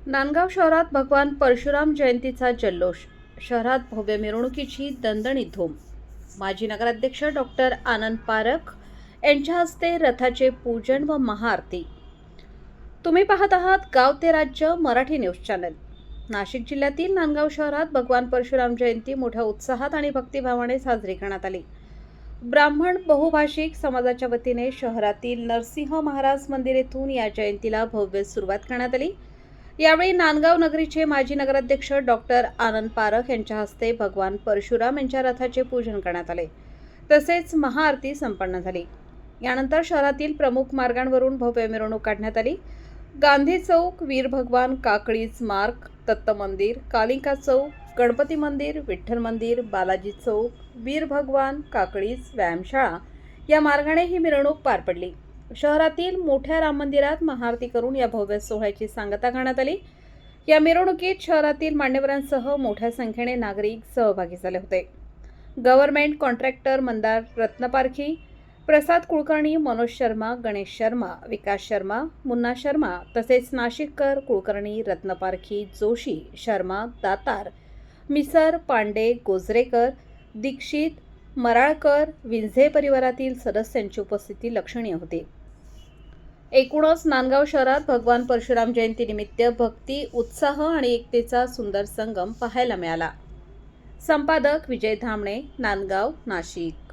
नांदगाव शहरात भगवान परशुराम जयंतीचा जल्लोष. शहरात भव्य मिरवणुकीची दणदणीत धूम. माजी नगराध्यक्ष डॉक्टर आनंद पारख यांच्या हस्ते रथाचे पूजन व महाआरती. तुम्ही पाहत आहात गाव ते राज्य मराठी न्यूज चॅनल. नाशिक जिल्ह्यातील नांदगाव शहरात भगवान परशुराम जयंती मोठ्या उत्साहात आणि भक्तिभावाने साजरी करण्यात आली. ब्राह्मण बहुभाषिक समाजाच्या वतीने शहरातील नरसिंह महाराज मंदिर येथून या जयंतीला भव्य सुरुवात करण्यात आली. यावेळी नांदगाव नगरीचे माजी नगराध्यक्ष डॉक्टर आनंद पारख यांच्या हस्ते भगवान परशुराम यांच्या रथाचे पूजन करण्यात आले, तसेच महाआरती संपन्न झाली. यानंतर शहरातील प्रमुख मार्गांवरून भव्य मिरवणूक काढण्यात आली. गांधी चौक, वीर भगवान काकळीज मार्ग, दत्त मंदिर, कालिका चौक, गणपती मंदिर, विठ्ठल मंदिर, बालाजी चौक, वीर भगवान काकळीज व्यायामशाळा या मार्गाने ही मिरवणूक पार पडली. शहरातील मोठ्या राम मंदिरात महाआरती करून या भव्य सोहळ्याची सांगता करण्यात आली. या मिरवणुकीत शहरातील मान्यवरांसह मोठ्या संख्येने नागरिक सहभागी झाले होते. गव्हर्नमेंट कॉन्ट्रॅक्टर मंदार रत्नपारखी, प्रसाद कुलकर्णी, मनोज शर्मा, गणेश शर्मा, विकास शर्मा, मुन्ना शर्मा तसेच नाशिककर, कुलकर्णी, रत्नपारखी, जोशी, शर्मा, दातार, मिसर, पांडे, गोजरेकर, दीक्षित, मराळकर, विंझे परिवारातील सदस्यांची उपस्थिती लक्षणीय होती. एकूणच नांदगाव शहरात भगवान परशुराम जयंतीनिमित्त भक्ती, उत्साह आणि एकतेचा सुंदर संगम पाहायला मिळाला. संपादक विजय धामणे, नांदगाव, नाशिक.